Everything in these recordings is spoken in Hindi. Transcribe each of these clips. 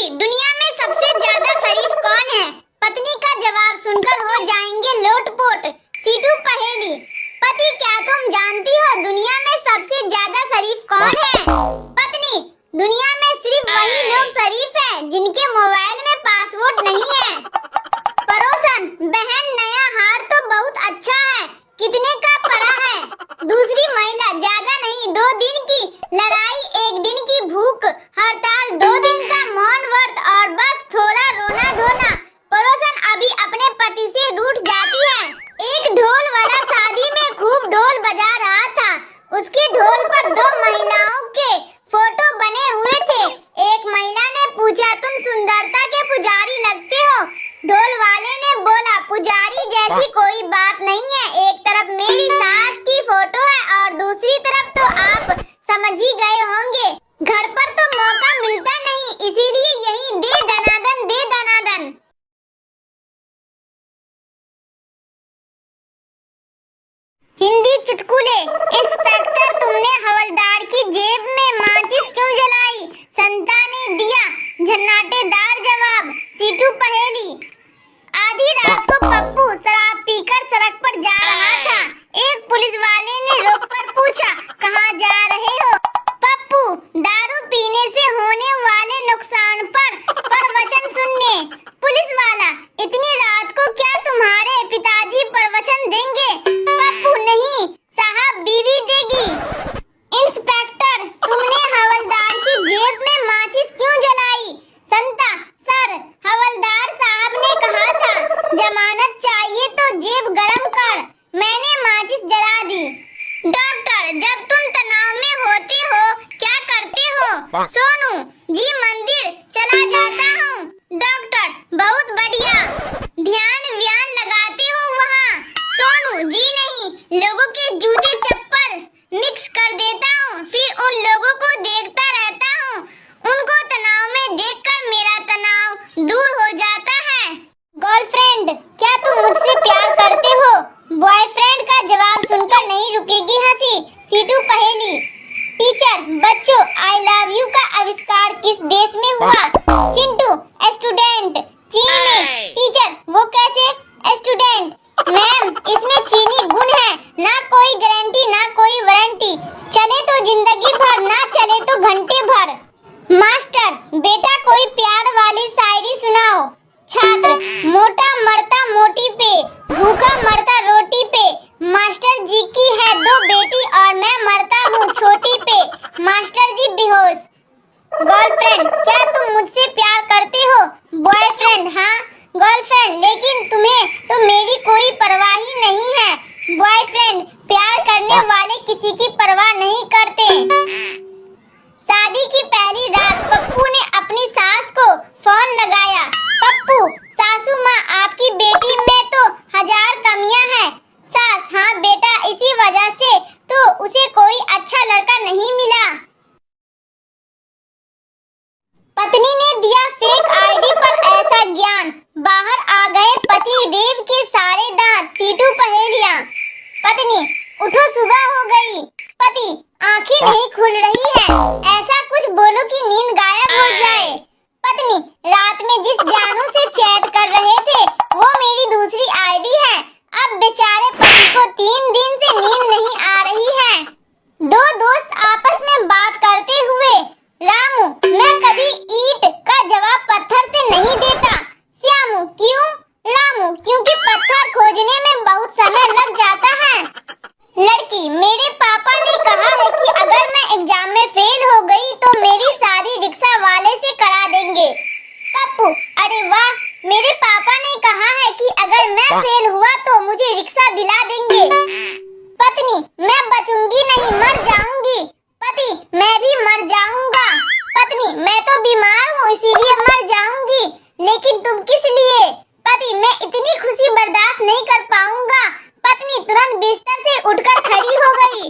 दुनिया में सबसे ज्यादा शरीफ कौन है? पत्नी का जवाब सुनकर हो जाएंगे लोटपोट। सीटू पहेली। पति, क्या तुम जानती हो दुनिया में सबसे ज्यादा शरीफ कौन है? पत्नी, दुनिया में सिर्फ वही लोग शरीफ हैं जिनके मोबाइल में पासवर्ड नहीं है। पड़ोसन, बहन, नया हार तो बहुत अच्छा है, कितने का पड़ा है? दूसरी महिला, ज्यादा नहीं, 2 दिन की लड़ाई, 1 दिन की भूख हड़ताल, 2 दिन का मौन व्रत और बस थोड़ा रोना धोना। पड़ोसन अभी अपने पति से रूठ जाती है। एक ढोल वाला शादी में खूब ढोल बजा रहा था। उसके ढोल पर 2 महिलाओं के फोटो बने हुए थे। एक महिला ने पूछा, तुम सुंदरता के पुजारी लगते हो। ढोल वाले ने बोला, पुजारी जैसी कोई बात नहीं है, एक तरफ मेरी सास की फोटो है और दूसरी तरफ तो आप समझ ही गए होंगे। घर पर तो मौका मिलता नहीं, इसीलिए यही दे दनादन, दे दनादन। हिंदी चुटकुले। इंस्पेक्टर, तुमने हवलदार की जेब में माचिस क्यों जलाई? संता ने दिया झन्नाटेदार जवाब। सीटू पहेली। आधी रात को पप्पू शराब पीकर सड़क पर जा रहा था। एक पुलिस वाले ने रोककर पूछा, कहाँ जा रहे हो? पप्पू, दारू पीने से होने वाले नुकसान पर प्रवचन सुनने। पुलिस वाला, इतनी रात को क्या तुम्हारे पिताजी प्रवचन देंगे? पप्पू, नहीं साहब, बीवी देगी। इंस्पेक्टर, तुमने हवलदार की जेब में माचिस क्यों जलाई? संता, सर, हवलदार साहब ने कहा था जमानत चाहिए तो जेब गरम कर, मैंने माचिस जला दी। डॉक्टर, जब तुम तनाव में होते हो क्या करते हो? सोनू जी, मंदिर चला जाता हूँ। डॉक्टर, बहुत बढ़िया, ध्यान व्यान लगाते हो वहाँ? सोनू जी, नहीं, लोगों के जूते चप्पल मिक्स कर देता हूँ, फिर उन लोगों को देखता रहता हूँ, उनको तनाव में देखकर मेरा तनाव दूर हो जाता है। गर्लफ्रेंड, क्या तुम मुझसे प्यार करते हो? बॉयफ्रेंड का जवाब सुनकर नहीं रुकेगी हंसी। सीटू पहेली। टीचर, बच्चों, आई लव यू का आविष्कार किस देश में हुआ? चिंटू, स्टूडेंट, चीन में। टीचर, वो कैसे? स्टूडेंट, मैम, इसमें चीनी गुण है, ना कोई गारंटी ना कोई वारंटी, चले तो जिंदगी भर, ना चले तो घंटे भर। मास्टर, बेटा कोई प्यार वाली शायरी सुनाओ। छात्र, मोटा मरता मोटी पे, भूखा मरता रोटी पे, मास्टर जी की है 2 बेटी और मैं मरता हूँ छोटी पे, मास्टर जी बेहोश। गर्लफ्रेंड, क्या तुम मुझसे प्यार करते हो? बॉयफ्रेंड, हाँ। गर्लफ्रेंड, लेकिन तुम्हें तो मेरी कोई परवाह ही नहीं है। बॉयफ्रेंड, प्यार करने वाले किसी की परवाह नहीं करते। शादी की पहली रात पप्पू ने अपनी सास को फोन लगाया। पप्पू, सासू माँ, आपकी बेटी में तो 1000 कमियां हैं। सास, हाँ बेटा, इसी वजह से तो उसे कोई अच्छा लड़का नहीं मिला। पत्नी ने दिया फेक आईडी पर ऐसा ज्ञान, बाहर आ गए पति देव के सारे दांत। सीटू पहेलियां। पत्नी, उठो, सुबह हो गई। पति, आंखें नहीं खुल रही है, ऐसा कुछ बोलो कि नींद गायब हो जाए। पत्नी, रात में जिस जानू से चैट कर रहे थे वो मेरी दूसरी आईडी है। अब बेचारे पति को 3 दिन से नींद नहीं आ रही है। 2 दोस्त आपस में बात करते हुए, रामू, मैं कभी ईंट का जवाब पत्थर से नहीं देता। श्यामू, क्यों? रामू, क्योंकि पत्थर खोजने में बहुत समय लग जाता है। लड़की, मेरे पापा ने कहा है कि अगर मैं एग्जाम में फेल हो गई तो मेरी शादी रिक्शा वाले से करा देंगे। पप्पू, अरे वाह, मेरे पापा ने कहा है कि अगर मैं फेल हुआ तो मुझे रिक्शा दिला देंगे। पत्नी, मैं बचूंगी नहीं, मर जाऊंगी। पति, मैं भी मर जाऊंगा। पत्नी, मैं तो बीमार हूँ इसीलिए मर जाऊंगी, लेकिन तुम किस लिए? पति, मैं इतनी खुशी बर्दाश्त नहीं कर पाऊंगा। पत्नी तुरंत बिस्तर से उठकर खड़ी हो गई।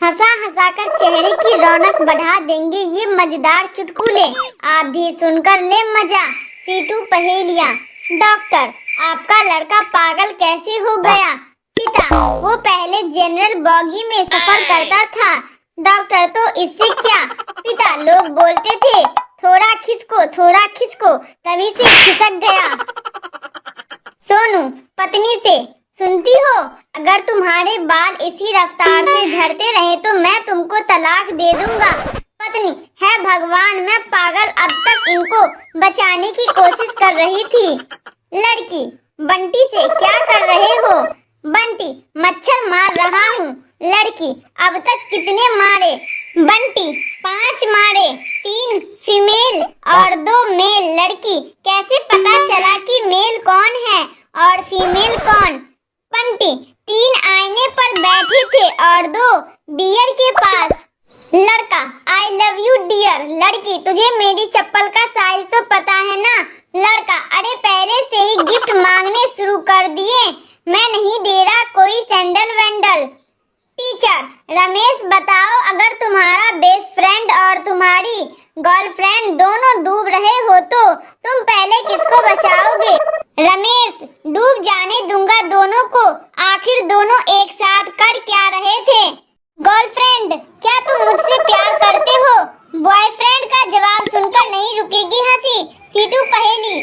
हंसा हंसाकर चेहरे की रौनक बढ़ा देंगे ये मजेदार चुटकुले, आप भी सुनकर ले मजा। सीटू पहेलियां। डॉक्टर, आपका लड़का पागल कैसे हो गया? पिता, वो पहले जनरल बॉगी में सफर करता था। डॉक्टर, तो इससे क्या? पिता, लोग बोलते थे थोड़ा खिसको को थोड़ा खिसको, तभी से खिसक गया। सोनू पत्नी से, सुनती हो, अगर तुम्हारे बाल इसी रफ्तार से झड़ते रहे तो मैं तुमको तलाक दे दूंगा। पत्नी, है भगवान, मैं पागल, अब तक इनको बचाने की कोशिश कर रही थी। लड़की बंटी से, क्या कर रहे हो? बंटी, मच्छर मार रहा हूँ। लड़की, अब तक कितने मारे? बंटी, 5 मारे, 3 फीमेल और 2 मेल। लड़की, कैसे पता चला कि मेल कौन है और फीमेल कौन? बंटी, 3 आईने पर बैठे थे और 2 बियर के पास। लड़का, आई लव यू डियर। लड़की, तुझे मेरी चप्पल का साइज तो पता है ना? लड़का, अरे पहले से ही गिफ्ट मांगने शुरू कर दिए, मैं नहीं दे रहा कोई सैंडल वैंडल। टीचर, रमेश बताओ, अगर तुम्हारा बेस्ट फ्रेंड और तुम्हारी गर्लफ्रेंड दोनों डूब रहे हो तो तुम पहले किसको बचाओगे? रमेश, डूब जाने दूंगा दोनों को, आखिर दोनों एक साथ कर क्या रहे थे? गर्लफ्रेंड, क्या तुम मुझसे प्यार करते हो? बॉयफ्रेंड का जवाब सुनकर नहीं रुकेगी हंसी। सीटू पहेली।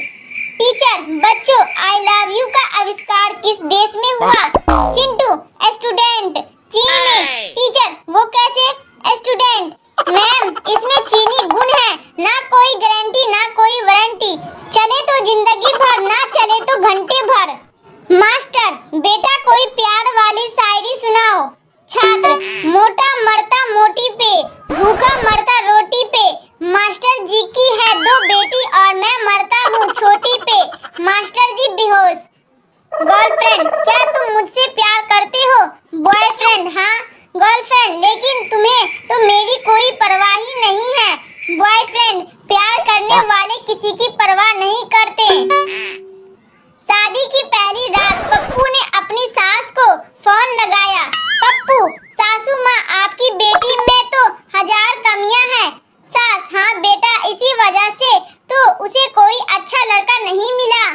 टीचर, बच्चों, आई लव यू का आविष्कार किस देश में हुआ? चिंटू, स्टूडेंट, चीन में। टीचर, वो कैसे? स्टूडेंट, मैम, इसमें चीनी गुण है, ना कोई गारंटी ना कोई वारंटी, चले तो जिंदगी भर, ना चले तो घंटे भर। मास्टर, बेटा कोई प्यार वाली शायरी सुनाओ। छात्र, मोटा मरता मोटी पे, भूखा मरता रोटी पे, मास्टर जी की है 2 बेटी और मैं मरता हूँ छोटी पे, मास्टर जी बेहोश। गर्लफ्रेंड, क्या तुम मुझसे प्यार करते हो? बॉयफ्रेंड, हाँ। गर्लफ्रेंड, लेकिन तुम्हें तो मेरी कोई परवाह ही नहीं है। बॉयफ्रेंड, प्यार करने वाले किसी की परवाह नहीं करते। शादी की पहली रात पप्पू ने अपनी सास को फोन लगाया। पप्पू, सासू माँ, आपकी बेटी में तो 1000 कमियां हैं। सास, हाँ बेटा, इसी वजह से तो उसे कोई अच्छा लड़का नहीं मिला।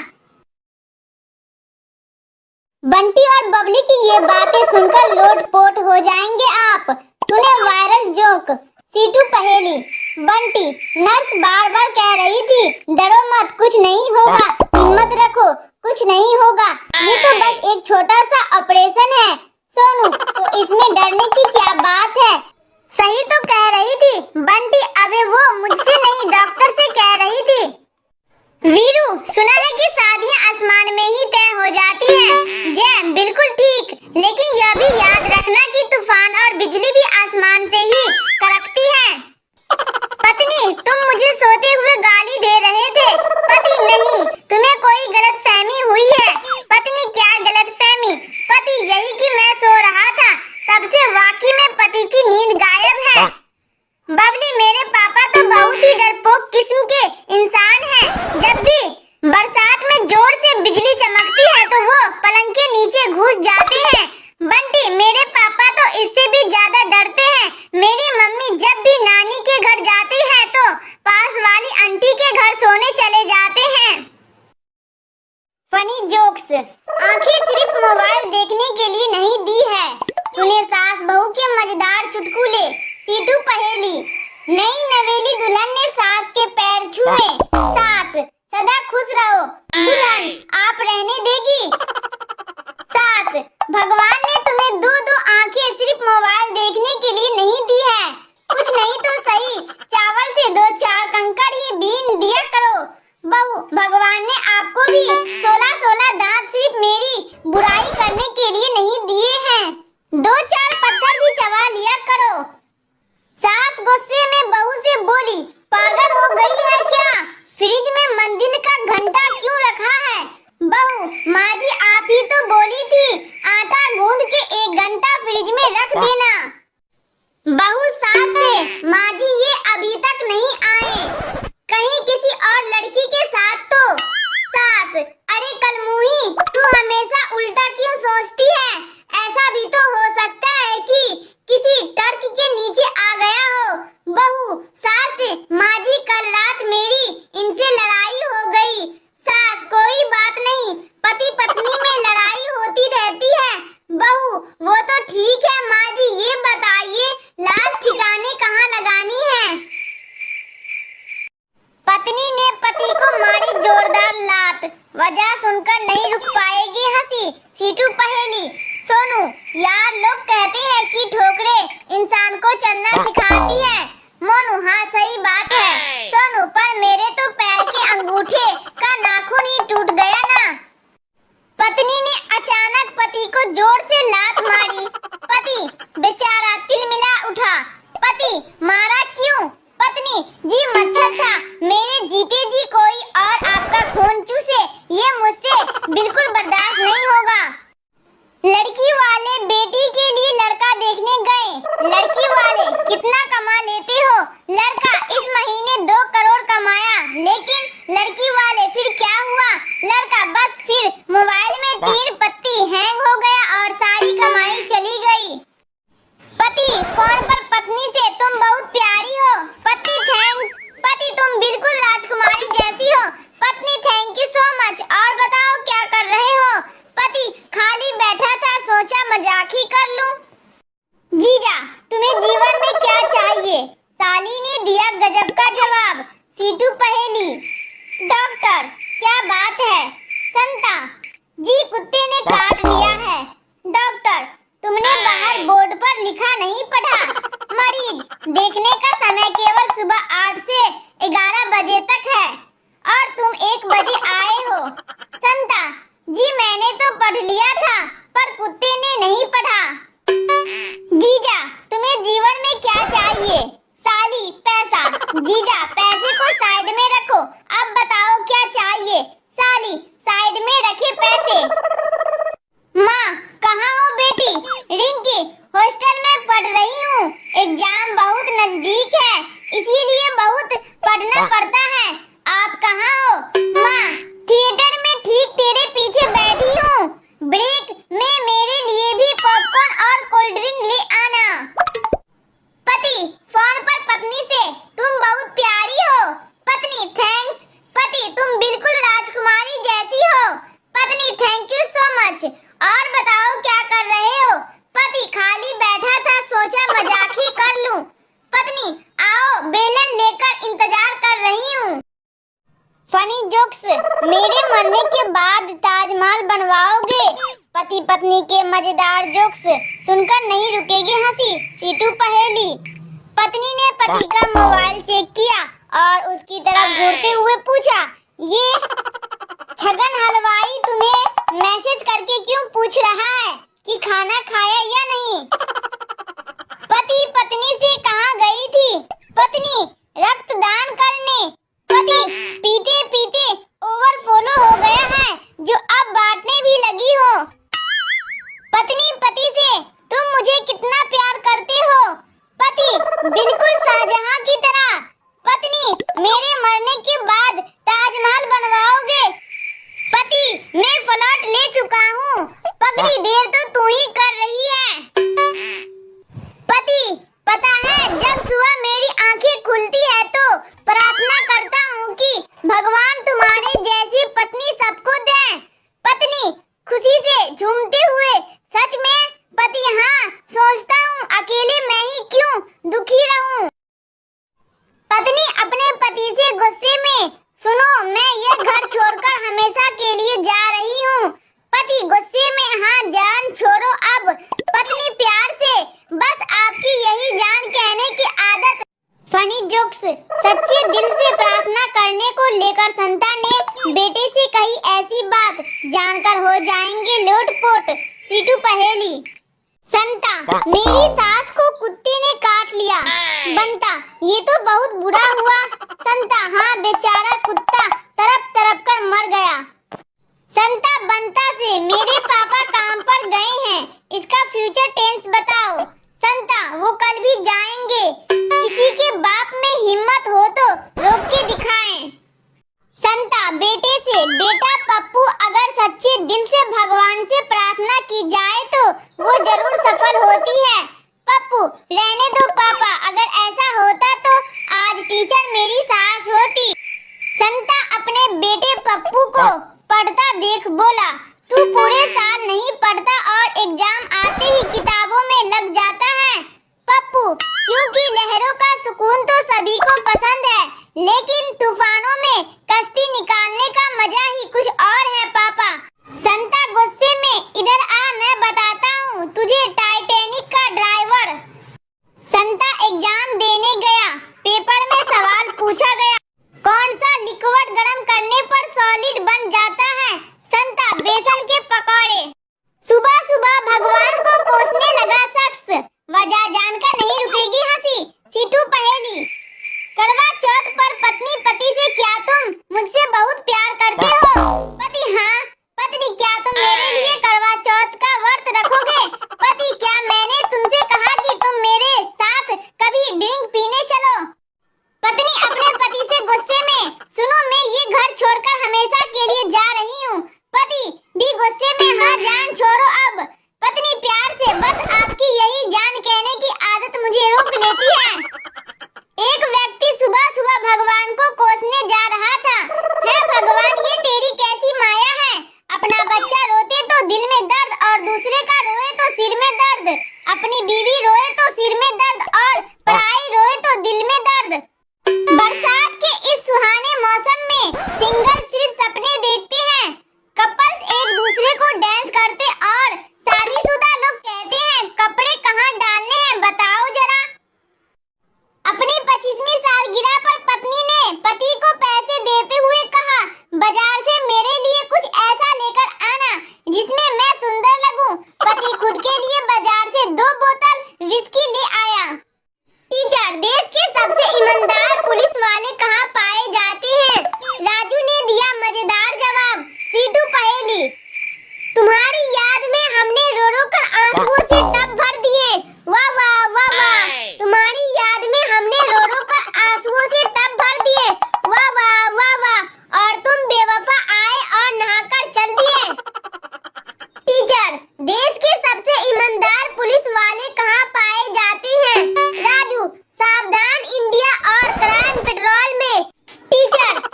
बंटी और बबली की ये बातें सुनकर लोटपोट हो जाएंगे आप। सुने वायरल जोक। सीटू पहेली। बंटी, नर्स बार बार कह रही थी, डरो मत, कुछ नहीं होगा, हिम्मत रखो, कुछ नहीं होगा, ये तो बस एक छोटा सा ऑपरेशन है। सोनू, तो इसमें डरने की क्या बात है? सही तो कह रही थी बंटी, अबे वो मुझसे नहीं, डॉक्टर से कह रही थी। वीरू, सुना है कि शादियां आसमान में ही तय हो जाती है। जय, बिल्कुल ठीक, लेकिन यह भी याद रखना कि तूफान और बिजली भी आसमान से ही कड़कती है। पत्नी, तुम मुझे सोते हुए गाली दे रहे थे। पति, नहीं, तुम्हें कोई गलतफहमी हुई है। पत्नी, क्या गलतफहमी? पति, यही कि मैं सो रहा था, तब से वाकई में पति की नींद गायब है। बबली, मेरे पापा तो बहुत ही डरपोक किस्म के इंसान हैं। जब भी बरसात में जोर से बिजली चमकती है तो वो पलंग के नीचे घुस जाते हैं। बंटी, मेरे पापा तो इससे भी ज्यादा डरते हैं। मेरी मम्मी जब भी नानी के घर जाती है तो पास वाली आंटी के घर सोने चले जाते हैं। Funny jokes. आंखें सिर्फ मोबाइल देखने के लिए नहीं दी है। सुने सास बहू के मजेदार चुटकुले। सीटू पहेली। नई नवेली दुल्हन ने सास के पैर छुए। सास, सदा खुश रहो। दुल्हन, आप रहने देगी? सास, भगवान ने तुम्हें 2-2 आंखें सिर्फ मोबाइल देखने के लिए नहीं दी है। कुछ नहीं तो सही, चावल से 2-4 कंकड़ ही बीन दिया करो। बहू, भगवान ने आपको भी 16-16 दांत सिर्फ मेरी बुराई करने के लिए नहीं दिए हैं। 2-4 पत्थर भी चबा लिया करो। सास गुस्से में बहू से बोली, पागल हो गई है क्या? फ्रिज में मंदिर का घंटा क्यों रखा है? बात वजह सुनकर नहीं रुक पाएगी हंसी। सीटू पहेली। सोनू, यार लोग कहते हैं कि ठोकरें इंसान को चलना सिखाती है। मोनू, हाँ सही बात है। सोनू, पर मेरे तो पैर के अंगूठे का नाखून ही टूट गया ना। पत्नी ने अचानक पति को जोर से लात मारी। पति बेचारा तिलमिला उठा। पति, मारा क्यों? पत्नी, जी मच्छर था। मेरे जीते जी कोई और आपका खून चूसे, ये मुझसे बिल्कुल बर्दाश्त नहीं होगा। लड़की वाले बेटी के लिए लड़का देखने गए। लड़की वाले, कितना कमा लेते हो? लड़का, इस महीने 2 करोड़ कमाया। लेकिन लड़की वाले, फिर क्या हुआ? लड़का, बस फिर मोबाइल में 3 पत्ती हैंग हो गया और सारी कमाई चली गई। पति फोन पर पत्नी से, तुम बहुत प्यारी हो। पति, थैंक्स। पति, तुम बिल्कुल राजकुमारी जैसी हो। पत्नी, थैंक यू सो मच। और बताओ क्या कर रहे हो? पति, खाली बैठा था, सोचा मजाक ही कर लूं। जीजा, तुम्हें जीवन में क्या चाहिए? साली ने दिया गजब का जवाब। सीटू पहेली। डॉक्टर, क्या बात है? संता, जी कुत्ते ने काट लिया है। डॉक्टर, तुमने बाहर बोर्ड पर लिखा नहीं पढ़ा? मरीज, देखने का समय केवल सुबह 8 से 11 बजे तक है और तुम 1 बजे आए हो। संता, जी मैंने तो पढ़ लिया था, पर कुत्ते ने नहीं पढ़ा। जीजा, तुम्हें जीवन में क्या चाहिए? साली, पैसा। जीजा, पैसे को साइड में रखो। अब बताओ क्या चाहिए? साली, साइड में रखे पैसे। माँ, कहाँ हो बेटी? रिंकी, हॉस्टल में पढ़ रही हूँ। एग्जाम बहुत नजदीक है, इसीलिए बहुत पढ़ना पड़ता है। आप कहाँ हो? माँ, थिएटर में ठीक तेरे पीछे बैठी हूँ। ब्रेक में मेरे लिए भी पॉपकॉर्न और कोल्ड ड्रिंक ले आना। पति फोन पर पत्नी से, तुम बहुत प्यारी हो। पत्नी, थैंक्स। पति, तुम बिल्कुल राजकुमारी जैसी हो। पत्नी, थैंक यू सो मच। और बताओ क्या कर रहे हो? पति, खाली बैठा था, सोचा मजाक ही कर लूं। पत्नी, आओ बेलन लेकर इंतजार कर रही हूँ। Funny jokes. मेरे मरने के बाद ताजमहल बनवाओगे? पति पत्नी के मजेदार जोक्स सुनकर नहीं रुकेगी हंसी। सीटू पहेली। पत्नी ने पति का मोबाइल चेक किया और उसकी तरफ घूरते हुए पूछा, ये छगन हलवाई तुम्हें मैसेज करके क्यों पूछ रहा है कि खाना खाया या नहीं? पति पत्नी से कहाँ गई थी? पत्नी, रक्तदान करने। पति, पीते पीते ओवरफ्लो हो गया है जो अब बांटने भी लगी हो। पत्नी पति से, तुम मुझे कितना प्यार करते हो? पति, बिल्कुल शाहजहां की तरह। पत्नी, मेरे मरने के बाद ताजमहल बनवाओगे? पति, मैं फ्लैट ले चुका हूँ, पगड़ी देर तो तू ही कर रही है। पति, पता है जब सुबह मेरी आंखें खुलती है तो प्रार्थना करता हूँ कि भगवान तुम्हारे जैसी पत्नी सबको दे। पत्नी, खुशी से झूमते हुए, सच में? पति, हाँ, सोचता हूँ अकेले मैं ही क्यों दुखी रहूं। पत्नी अपने पति से गुस्से में, सुनो, मैं ये घर छोड़कर हमेशा के लिए जा रही हूँ। पति गुस्से में, हाँ जान छोड़ो अब। पत्नी प्यार से, बस आपकी यही जान कहने की आदत। Funny jokes. सच्चे दिल से प्रार्थना करने को लेकर संता ने बेटे से कही ऐसी बात जानकर हो जाएंगे लोटपोट। सीटू पहेली। संता, मेरी सास को कुत्ते ने काट लिया। बंता, ये तो बहुत बुरा हुआ। संता, हाँ बेचारा कुत्ता तड़प तड़प कर मर गया। संता बंता से, मेरे पापा काम पर गए हैं, इसका फ्यूचर टेंस बताओ। संता, वो कल भी जाएंगे। किसी के बाप में हिम्मत हो तो रोक के दिखाएं। संता बेटे से, बेटा पप्पू, अगर सच्चे दिल से भगवान से प्रार्थना की जाए तो वो जरूर सफल होती है। पप्पू, रहने दो पापा, अगर ऐसा होता तो आज टीचर मेरी सास होती।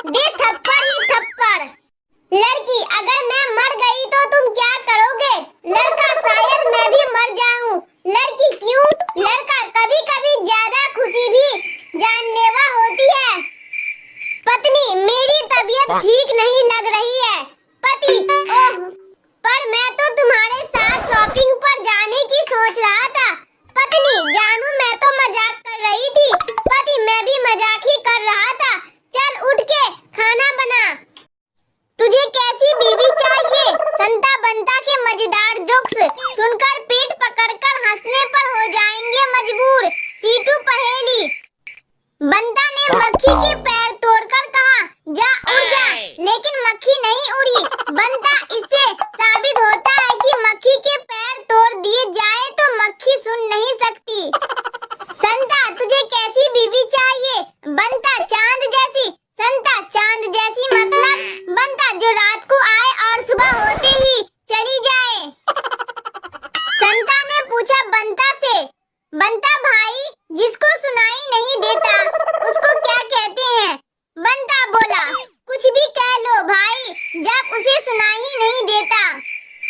दे थप्पड़ ही थप्पड़। लड़की, अगर मैं मर गई तो तुम क्या करोगे? लड़का, शायद मैं भी मर जाऊं। लड़की, क्यों? लड़का, कभी कभी ज्यादा खुशी भी जानलेवा होती है। पत्नी, मेरी तबीयत ठीक नहीं लग रही है। पति, ओह, पर मैं तो तुम्हारे साथ शॉपिंग पर जाने की सोच रहा था। पत्नी, जानू मैं तो मजाक कर रही थी। पति, मैं भी मजाक ही कर रहा था। चल उठ के खाना बना। तुझे कैसी बीवी चाहिए? संता बंता के मजेदार जोक्स सुनकर पेट पकड़कर हंसने पर हो जाएंगे मजबूर। सीटू पहेली। बंता ने मक्खी के पैर तोड़कर कहा, जा उड़ जा, लेकिन मक्खी नहीं उड़ी। बंता, इससे साबित होता है कि मक्खी के पैर तोड़ दिए जाए तो मक्खी सुन नहीं सकती। संता, तुझे कैसी बीवी चाहिए? बंता, चांद जैसी। संता, चांद जैसी मतलब? बंता, जो रात को आए और सुबह होते ही चली जाए। संता ने पूछा बंता से, बंता भाई, जिसको सुनाई नहीं देता उसको क्या कहते हैं? बंता बोला, कुछ भी कह लो भाई, जब उसे सुनाई नहीं देता।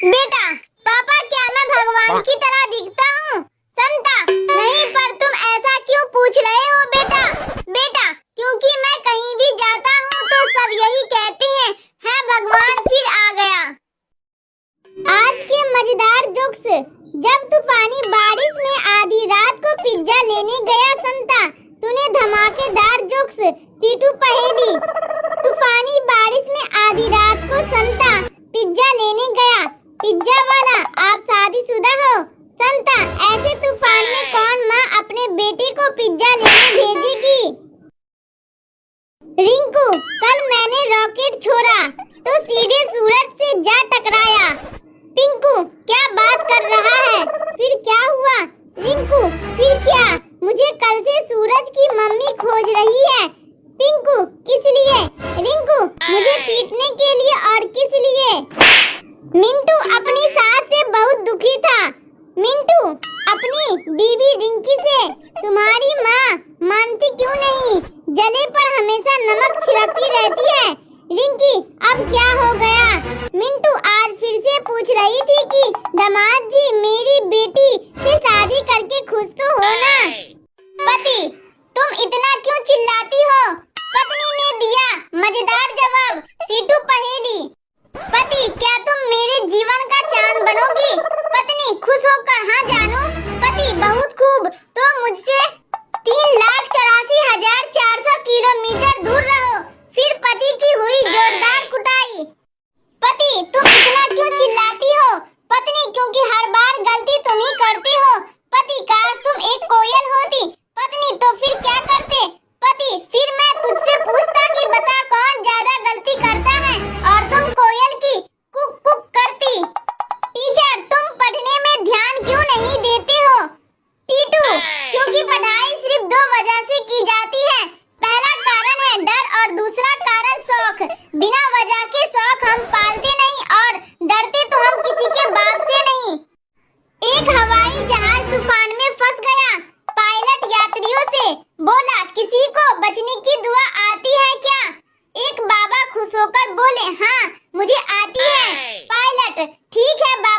बेटा, पापा, क्या मैं भगवान की तरह दिखता हूँ? संता, नहीं, पर तुम ऐसा क्यों पूछ रहे हो बेटा? बेटा, क्योंकि मैं कहीं भी जाता हूँ तो सब यही कहते हैं, है भगवान फिर आ गया। आज के मजेदार जोक्स। जब तूफानी बारिश में आधी रात को पिज्जा लेने गया संता, सुने धमाकेदार जोक्स। सीटू पहेली। तूफानी बारिश में आधी रात को संता पिज्जा लेने गया। पिज्जा वाला, आप शादीशुदा हो? संता, ऐसे तूफान में कौन माँ अपने बेटे को पिज्जा लेने भेजेगी? रिंकू, कल मैंने रॉकेट छोड़ा तो सीधे सूरज से जा टकराया। पिंकू, क्या बात कर रहा है? फिर क्या हुआ? रिंकू, फिर क्या? मुझे कल से सूरज की मम्मी खोज रही है। पिंकू, किस लिए? रिंकू, मुझे पीटने के लिए। और किस लिए? मिंटू अपनी सास से बहुत दुखी था। मिंटू, अपनी बीवी रिंकी से, तुम्हारी माँ मानती क्यों नहीं? जले पर हमेशा नमक छिड़कती रहती है। रिंकी, अब क्या हो गया? मिंटू आज फिर से पूछ रही थी कि दामाद जी मेरी बेटी से शादी करके खुश तो हो ना? पति, तुम इतना क्यों चिल्लाती हो? पत्नी ने दिया मजेदार जवाब। सीटू पहेली। पति, क्या तुम मेरे जीवन का चांद बनोगी? पत्नी खुश होकर, हाँ जानू। पति, बहुत खूब, तो मुझसे 3,84,400 किलोमीटर दूर रहो। फिर पति की हुई जोरदार कुटाई। पति, तुम इतना क्यों चिल्लाती हो? पत्नी, क्योंकि हर बार गलती तुम ही करती हो। पति, काश तुम एक कोयल होती। पत्नी, तो फिर क्या करते? पति, फिर मैं तुझसे पूछता कि बता कौन ज्यादा गलती करता है और तुम कोयल की कुक कुक करती। टीचर, तुम पढ़ने में ध्यान क्यों नहीं देते हो? टीटू, क्योंकि पढ़ाई सिर्फ 2 वजह से की जाती है। पहला कारण है डर और दूसरा कारण शौक। बिना वजह के शौक हम पालते नहीं और डरते तो हम किसी के बाप से नहीं। एक हवाई जहाज तूफान में फंस गया। पायलट यात्रियों से बोला, किसी को बचने की दुआ आती है क्या? एक बाबा खुश होकर बोले, हाँ मुझे आती है। पायलट, ठीक है बाबा।